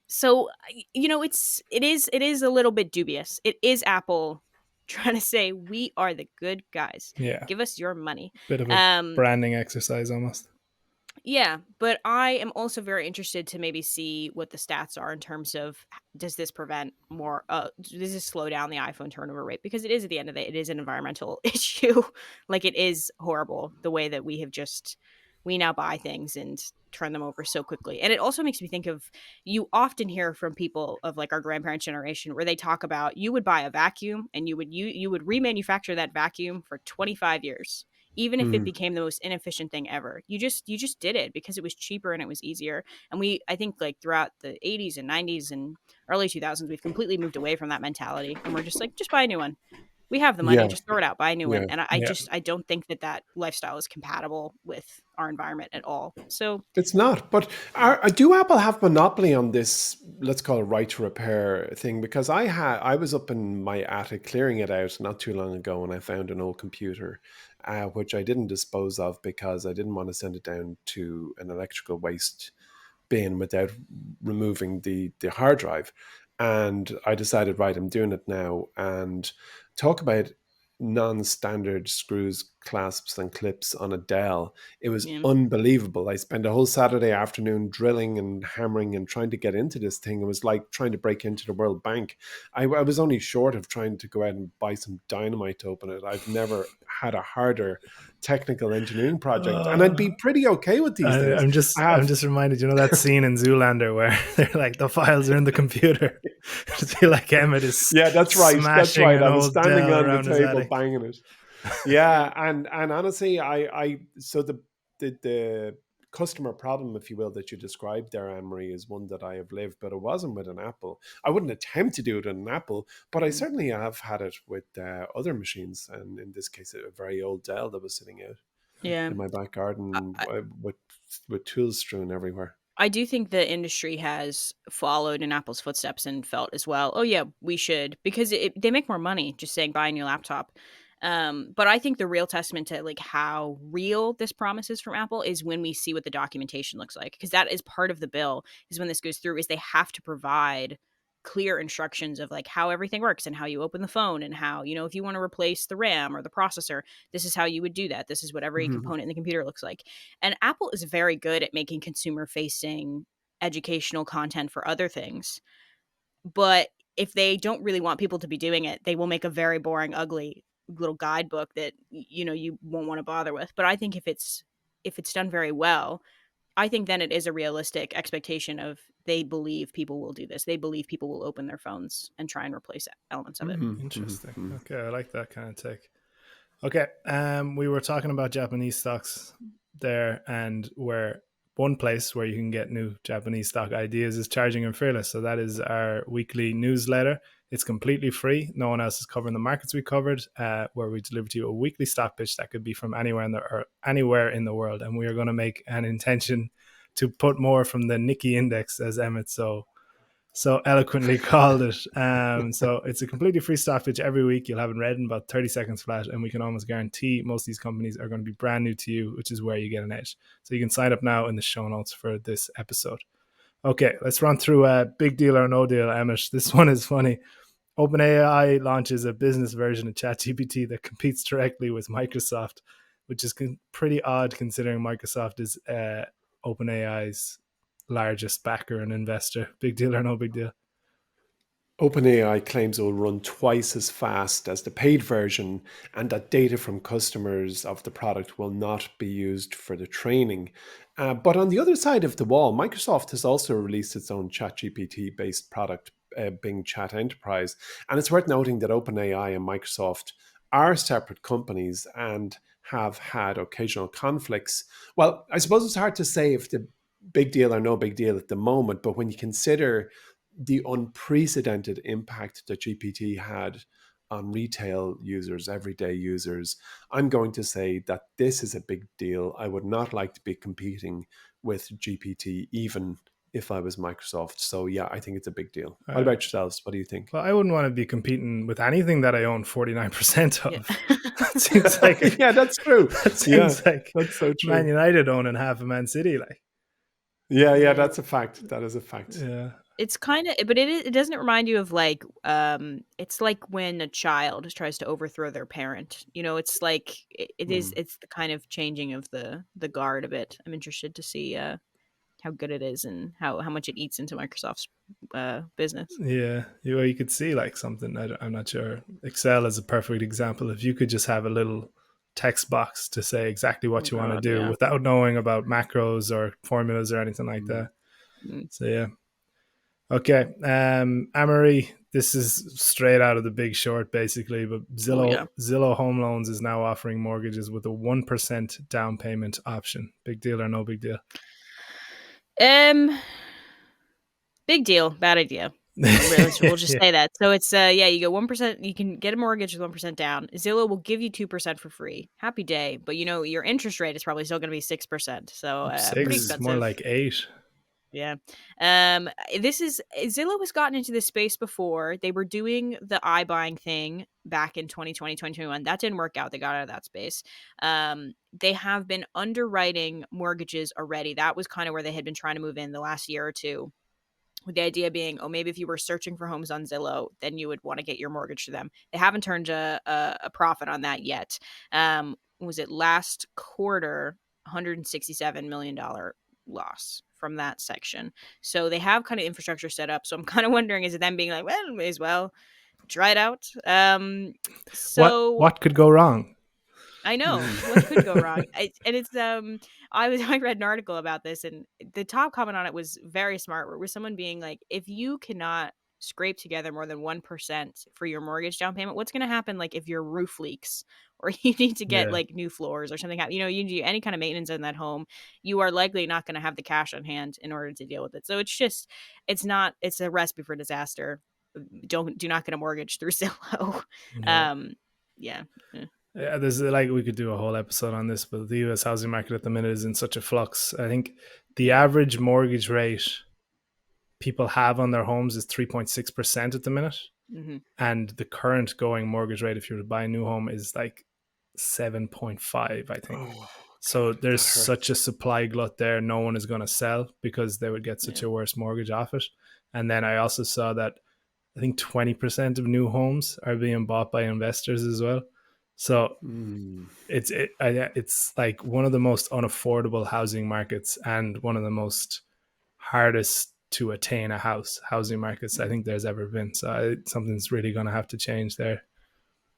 So it is a little bit dubious. It is Apple trying to say, we are the good guys. Yeah. Give us your money. Bit of a branding exercise almost. Yeah, but I am also very interested to maybe see what the stats are in terms of, does this prevent more, does this slow down the iPhone turnover rate? Because it is, at the end of the day, it is an environmental issue. Like, it is horrible the way that we now buy things and turn them over so quickly. And it also makes me think of, you often hear from people of like our grandparents' generation where they talk about, you would buy a vacuum and you would remanufacture that vacuum for 25 years. Even if it became the most inefficient thing ever, you just did it because it was cheaper and it was easier. And I think like throughout the 80s and 90s and early 2000s, we've completely moved away from that mentality. And we're just like, just buy a new one. We have the money, Yeah, just throw it out, buy a new one. yeah. And I don't think that lifestyle is compatible with our environment at all. So It's not. But do Apple have monopoly on this, let's call it right to repair thing? Because I was up in my attic clearing it out not too long ago, and I found an old computer, which I didn't dispose of because I didn't want to send it down to an electrical waste bin without removing the hard drive. And I decided, right, I'm doing it now. And talk about non-standard screws, clasps, and clips on a Dell. It was yeah. unbelievable. I spent a whole Saturday afternoon drilling and hammering and trying to get into this thing. It was like trying to break into the World Bank. I was only short of trying to go out and buy some dynamite to open it. I've never had a harder technical engineering project, and I'd be pretty okay with these things. I'm just reminded, that scene in Zoolander where they're like, the files are in the computer. I feel like Emmet is that's right. I was standing Dell on the table attic. banging it. Yeah, and honestly, so the customer problem, if you will, that you described there, Anne-Marie, is one that I have lived, but it wasn't with an Apple. I wouldn't attempt to do it in an Apple, but I certainly have had it with other machines, and in this case, a very old Dell that was sitting out in my back garden with tools strewn everywhere. I do think the industry has followed in Apple's footsteps and felt as well, oh yeah, we should, because they make more money just saying buy a new laptop. But I think the real testament to like how real this promise is from Apple is when we see what the documentation looks like, because that is part of the bill, is when this goes through, is they have to provide clear instructions of like how everything works and how you open the phone and how, you know, if you want to replace the RAM or the processor, this is how you would do that. This is what every component in the computer looks like. And Apple is very good at making consumer facing educational content for other things. But if they don't really want people to be doing it, they will make a very boring, ugly little guidebook that, you know, you won't want to bother with. But I think if it's done very well, I think then it is a realistic expectation of they believe people will do this. They believe people will open their phones and try and replace elements of it. Interesting. Okay, I like that kind of take. Okay, we were talking about Japanese stocks there, and where one place where you can get new Japanese stock ideas is Charging and Fearless. So that is our weekly newsletter. It's completely free. No one else is covering the markets we covered, where we deliver to you a weekly stock pitch that could be from anywhere in the world. And we are going to make an intention to put more from the Nikkei index, as Emmett so eloquently called it. So it's a completely free stock pitch every week. You'll have it read in about 30 seconds flat, and we can almost guarantee most of these companies are going to be brand new to you, which is where you get an edge. So you can sign up now in the show notes for this episode. Okay, let's run through a big deal or no deal, Amish. This one is funny. OpenAI launches a business version of ChatGPT that competes directly with Microsoft, which is pretty odd considering Microsoft is OpenAI's largest backer and investor. Big deal or no big deal? OpenAI claims it will run twice as fast as the paid version, and that data from customers of the product will not be used for the training. But on the other side of the wall, Microsoft has also released its own ChatGPT-based product, Bing Chat Enterprise. And it's worth noting that OpenAI and Microsoft are separate companies and have had occasional conflicts. Well, I suppose it's hard to say if the big deal or no big deal at the moment, but when you consider the unprecedented impact that GPT had on retail users, everyday users, I'm going to say that this is a big deal. I would not like to be competing with GPT, even if I was Microsoft. So yeah, I think it's a big deal. What about yourselves? What do you think? Well, I wouldn't want to be competing with anything that I own 49% of. Yeah. Seems like yeah, that's true. That seems like that's so true. Man United owning half of Man City, like. Yeah, that's a fact. That is a fact. Yeah. It's kind of, but it doesn't remind you of like, it's like when a child tries to overthrow their parent. You know, it's like it's the kind of changing of the guard a bit. I'm interested to see how good it is and how much it eats into Microsoft's business. Yeah, you could see like something. I'm not sure. Excel is a perfect example. If you could just have a little text box to say exactly what you want to do without knowing about macros or formulas or anything like that. So yeah. Okay, Anne-Marie, this is straight out of The Big Short, basically. But Zillow Home Loans is now offering mortgages with a 1% down payment option. Big deal or no big deal? Big deal, bad idea. We'll just say that. So it's you go 1%. You can get a mortgage with 1% down. Zillow will give you 2% for free. Happy day, but you know your interest rate is probably still going to be 6%. So 6 pretty expensive. More like 8. Yeah. Zillow has gotten into this space before. They were doing the iBuying thing back in 2020, 2021. That didn't work out. They got out of that space. They have been underwriting mortgages already. That was kind of where they had been trying to move in the last year or two. With the idea being, maybe if you were searching for homes on Zillow, then you would want to get your mortgage to them. They haven't turned a profit on that yet. Was it last quarter, $167 million loss from that section? So they have kind of infrastructure set up. So I'm kind of wondering, is it them being like, well, may as well try it out? So what could go wrong? I know what could go wrong. I read an article about this, and the top comment on it was very smart, where was someone being like, if you cannot scrape together more than 1% for your mortgage down payment, what's going to happen like if your roof leaks or you need to get like new floors or something? You know, you do any kind of maintenance in that home, you are likely not going to have the cash on hand in order to deal with it. So it's a recipe for disaster. Do not get a mortgage through Zillow. Yeah, there's like, we could do a whole episode on this, but the US housing market at the minute is in such a flux. I think the average mortgage rate people have on their homes is 3.6% at the minute. Mm-hmm. And the current going mortgage rate, if you were to buy a new home, is like 7.5, I think. So there's such a supply glut there. No one is going to sell because they would get such a worse mortgage off it. And then I also saw that I think 20% of new homes are being bought by investors as well. So it's like one of the most unaffordable housing markets and one of the most hardest to attain a housing markets I think there's ever been. So something's really going to have to change there.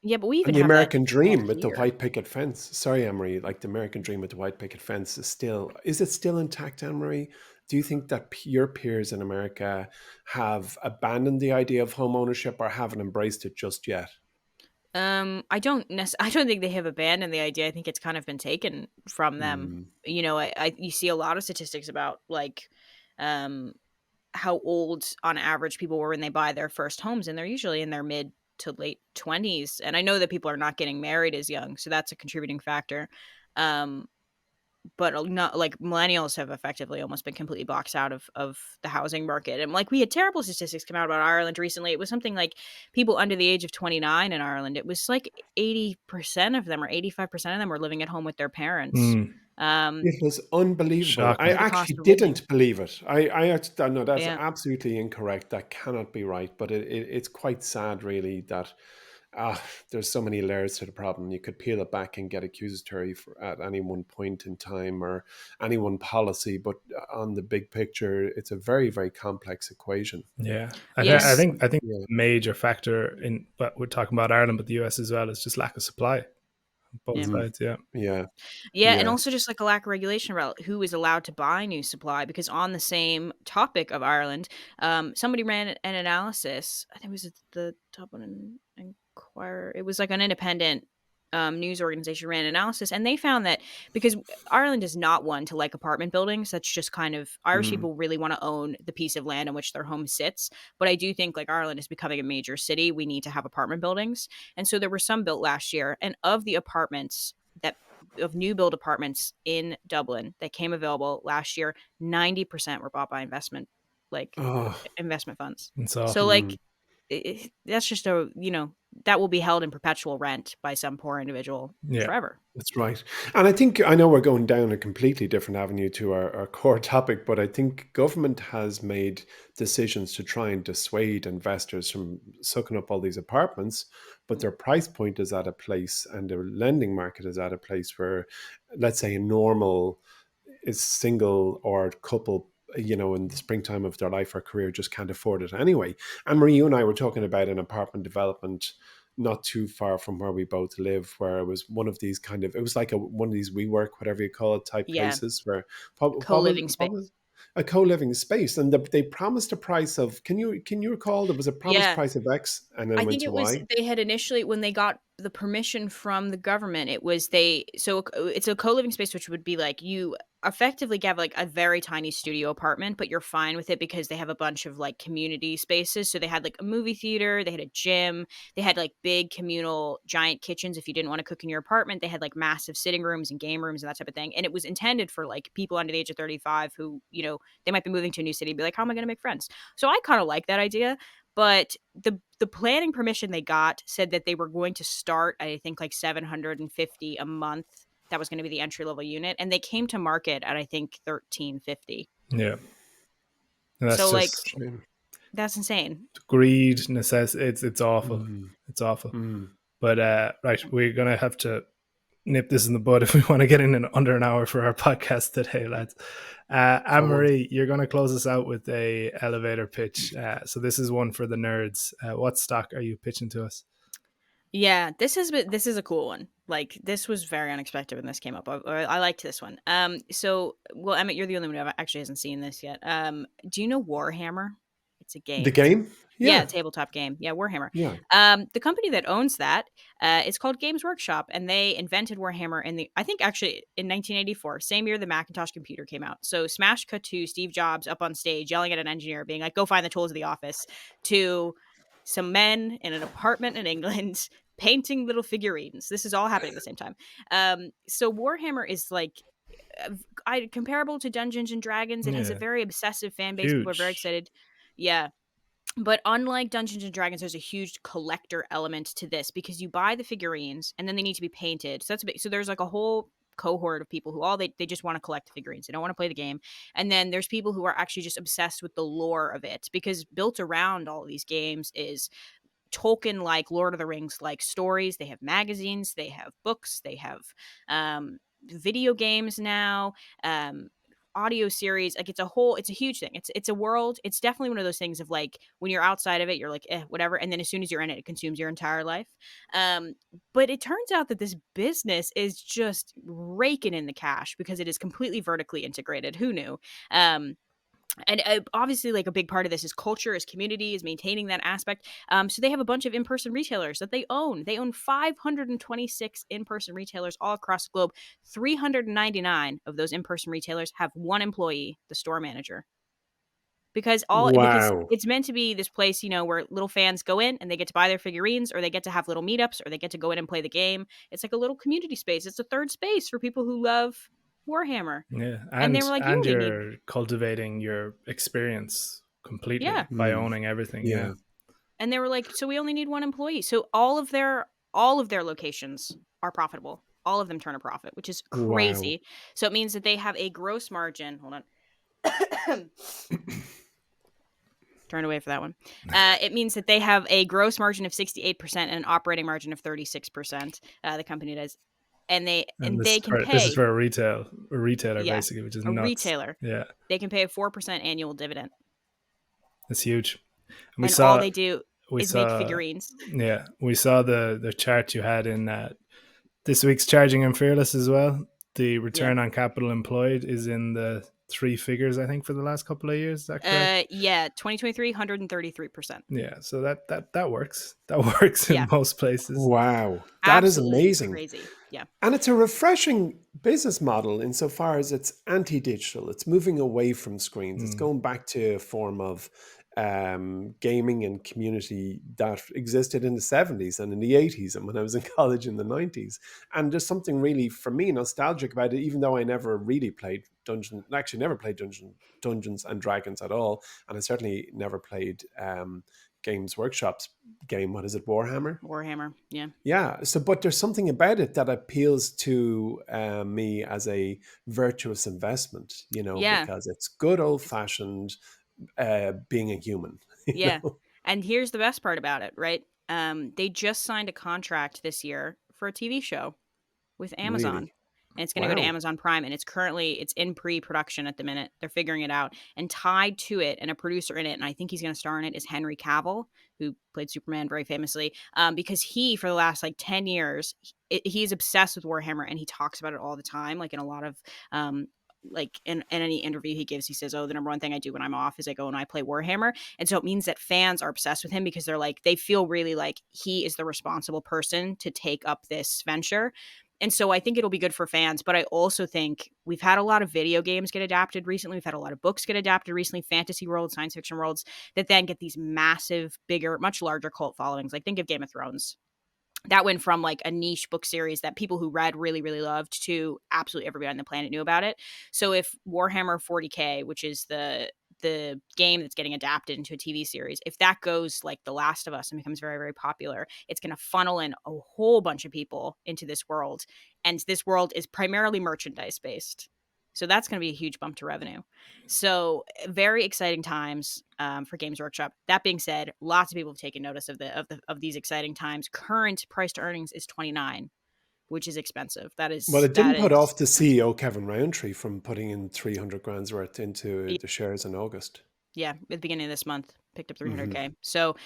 Yeah, but we even And the have that American dream with the here. white picket fence. Sorry, Anne-Marie, like the American dream with the white picket fence is it still intact, Anne-Marie? Do you think that your peers in America have abandoned the idea of home ownership or haven't embraced it just yet? I don't think they have abandoned the idea. I think it's kind of been taken from them. Mm, You know, you see a lot of statistics about like um how old on average people were when they buy their first homes, and they're usually in their mid to late 20s. And I know that people are not getting married as young, so that's a contributing factor. Um but not like millennials have effectively almost been completely boxed out of the housing market. And like we had terrible statistics come out about Ireland recently. It was something like people under the age of 29 in Ireland, it was like 80% of them or 85% of them were living at home with their parents. Mm, Um it was unbelievable. I shocking. because of the cost actually of living. didn't believe it. I actually, no, that's Yeah. absolutely incorrect. That cannot be right. But it's quite sad, really, that Ah, there's so many layers to the problem. You could peel it back and get accusatory at any one point in time or any one policy, but on the big picture, it's a very, very complex equation. Yeah, I Yeah. It's think yeah, major factor in, but we're talking about Ireland, but the US as well, is just lack of supply on both Yeah. sides. Yeah, yeah, Yeah, and yeah. also just like a lack of regulation about who is allowed to buy new supply. Because on the same topic of Ireland, somebody ran an analysis. I think it was the Dublin Inquirer. It was like an independent news organization ran an analysis, and they found that because Ireland is not one to like apartment buildings. That's just kind of Irish Mm. people really want to own the piece of land on which their home sits. But I do think like Ireland is becoming a major city. We need to have apartment buildings, and so there were some built last year, and of the apartments that of new build apartments in Dublin that came available last year, 90% were bought by like Oh, mm. investment funds. It's So awful. mm. like that's just that will be held in perpetual rent by some poor individual Yeah, forever. That's right. And I know we're going down a completely different avenue to our core topic, but I think government has made decisions to try and dissuade investors from sucking up all these apartments, but their price point is at a place and their lending market is at a place where, let's say, a normal is single or couple, in the springtime of their life or career just can't afford it anyway. And Marie, you and I were talking about an apartment development not too far from where we both live, where it was one of these it was like one of these WeWork, whatever you call it, type Yeah, places where what was co-living what space. was a co-living space, and they promised a price of can you recall there was a promised Yeah, price of X and then I it went think to it was Y. they had initially when they got the permission from the government, it was they so it's a co-living space, which would be like you effectively have like a very tiny studio apartment, but you're fine with it because they have a bunch of like community spaces. So they had like a movie theater, they had a gym, they had like big communal giant kitchens if you didn't want to cook in your apartment. They had like massive sitting rooms and game rooms and that type of thing. And it was intended for like people under the age of 35 who, they might be moving to a new city and be like, how am I going to make friends? So I kind of like that idea. But the planning permission they got said that they were going to start, I think, like 750 a month. That was going to be the entry level unit, and they came to market at I think 1350. yeah. And that's So like just Shame. that's insane. greed, necessity. It's awful. Mm, It's awful. mm. But right, we're gonna have to nip this in the bud if we want to get in under an hour for our podcast today, lads. Anne Come on. Marie, you're going to close us out with a elevator pitch. So this is one for the nerds. What stock are you pitching to us? Yeah, this is a cool one. Like this was very unexpected when this came up. I liked this one. Well, Emmett, you're the only one who actually hasn't seen this yet. Do you know Warhammer? It's a The game. game? Yeah, Yeah, tabletop game. Yeah, Warhammer. yeah. The company that owns that, it's called Games Workshop, and they invented Warhammer I think actually in 1984, same year the Macintosh computer came out. So smash cut to Steve Jobs up on stage yelling at an engineer, being like, "Go find the tools of the office," to some men in an apartment in England painting little figurines. This is all happening at the same time. So Warhammer is like comparable to Dungeons and Dragons. It has a Yeah, very obsessive fan base. People are very huge. excited. Yeah, but unlike Dungeons and Dragons, there's a huge collector element to this because you buy the figurines and then they need to be painted. So that's a big, so there's like a whole cohort of people who they just want to collect figurines. They don't want to play the game. And then there's people who are actually just obsessed with the lore of it, because built around all of these games is Tolkien, like Lord of the Rings, like stories. They have magazines, they have books, they have video games now, audio series. Like it's a huge thing. It's a world. It's definitely one of those things of like, when you're outside of it, you're like, whatever. And then as soon as you're in it, it consumes your entire life. But it turns out that this business is just raking in the cash because it is completely vertically integrated. Who knew? And obviously, like, a big part of this is culture, is community, is maintaining that aspect. So they have a bunch of in-person retailers that they own. They own 526 in-person retailers all across the globe. 399 of those in-person retailers have one employee, the store manager. Because Wow. it's meant to be this place, where little fans go in and they get to buy their figurines, or they get to have little meetups, or they get to go in and play the game. It's like a little community space. It's a third space for people who love Warhammer. Yeah, And they were like, you and only need, you're cultivating your experience completely yeah. by owning everything. Yeah. Yeah. And they were like, so we only need one employee. So all of their locations are profitable. All of them turn a profit, which is Wow. crazy. So it means that they have a gross margin. Hold on. Turn away for that one. It means that they have a gross margin of 68% and an operating margin of 36%. The company does. And they can pay. This is for a retailer, Yeah, basically, which is a nuts. retailer. Yeah, They can pay a 4% annual dividend. it's huge. And all they do is make figurines. Yeah, we saw the chart you had in this week's Charging and Fearless as well. The return on capital employed is in the 3 figures, I think, for the last couple of years. Is that correct? 2023, 133%. Yeah, so that works. That works in most places. Wow. That Absolutely is amazing. crazy. Yeah. And it's a refreshing business model insofar as it's anti-digital. It's moving away from screens. It's going back to a form of gaming and community that existed in the 70s and in the 80s and when I was in college in the 90s. And there's something really, for me, nostalgic about it, even though I never really played Dungeons and Dragons at all. And I certainly never played Games Workshop's game. What is it? Warhammer. Yeah. Yeah. So, but there's something about it that appeals to me as a virtuous investment, because it's good old fashioned being a human. Yeah. And here's the best part about it, right? They just signed a contract this year for a TV show with Amazon. Really? And it's going to go to Amazon Prime, and it's in pre-production at the minute. They're figuring it out. And tied to it, and a producer in it, and I think he's going to star in it, is Henry Cavill, who played Superman very famously, because he, for the last 10 years, he's obsessed with Warhammer, and he talks about it all the time, like in a lot of in any interview he gives, he says, the number one thing I do when I'm off is I go and I play Warhammer. And so it means that fans are obsessed with him because they feel really like he is the responsible person to take up this venture. And so I think it'll be good for fans, but I also think we've had a lot of video games get adapted recently. We've had a lot of books get adapted recently, fantasy worlds, science fiction worlds, that then get these massive, bigger, much larger cult followings. Like, think of Game of Thrones. That went from a niche book series that people who read really, really loved to absolutely everybody on the planet knew about it. So if Warhammer 40K, which is the game that's getting adapted into a TV series, if that goes like The Last of Us and becomes very, very popular, it's going to funnel in a whole bunch of people into this world. And this world is primarily merchandise based. So that's going to be a huge bump to revenue. So very exciting times for Games Workshop. That being said, lots of people have taken notice of these exciting times. Current price to earnings is 29, which is expensive. Well, it didn't put off the CEO Kevin Roundtree from putting in 300 grand's worth into the shares in August. Yeah, at the beginning of this month, picked up 300K. So,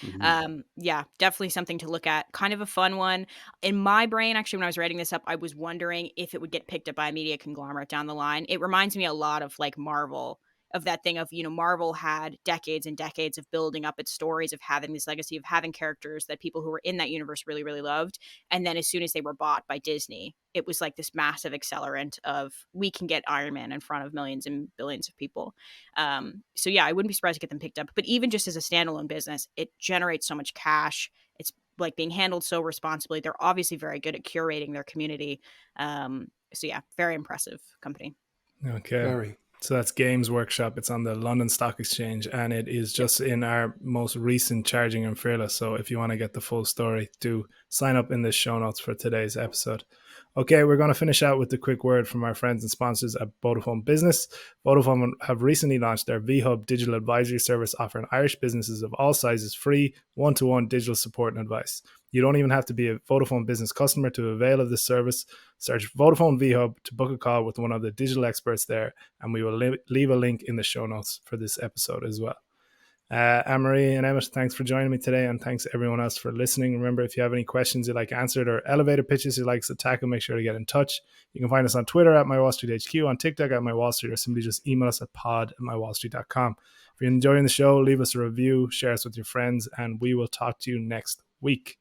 yeah, definitely something to look at. Kind of a fun one. In my brain, actually, when I was writing this up, I was wondering if it would get picked up by a media conglomerate down the line. It reminds me a lot of Marvel, of that thing of, Marvel had decades and decades of building up its stories, of having this legacy, of having characters that people who were in that universe really, really loved. And then as soon as they were bought by Disney, it was like this massive accelerant of, we can get Iron Man in front of millions and billions of people. So yeah, I wouldn't be surprised to get them picked up. But even just as a standalone business, it generates so much cash. It's being handled so responsibly. They're obviously very good at curating their community. So yeah, very impressive company. Okay. Very. So that's Games Workshop. It's on the London Stock Exchange, and it is just in our most recent Charging and Fearless. So if you want to get the full story, do sign up in the show notes for today's episode. Okay, we're going to finish out with the quick word from our friends and sponsors at Vodafone Business. Vodafone have recently launched their VHub digital advisory service, offering Irish businesses of all sizes free one-to-one digital support and advice. You don't even have to be a Vodafone Business customer to avail of this service. Search Vodafone VHub to book a call with one of the digital experts there, and we will leave a link in the show notes for this episode as well. Marie and Emmet, thanks for joining me today, and thanks everyone else for listening. Remember, if you have any questions you'd like answered or elevator pitches you'd like us to tackle, make sure to get in touch. You can find us on Twitter at MyWallSt HQ, on TikTok at MyWallSt, or simply just email us at pod@mywallstreet.com. If you're enjoying the show, leave us a review, share us with your friends, and we will talk to you next week.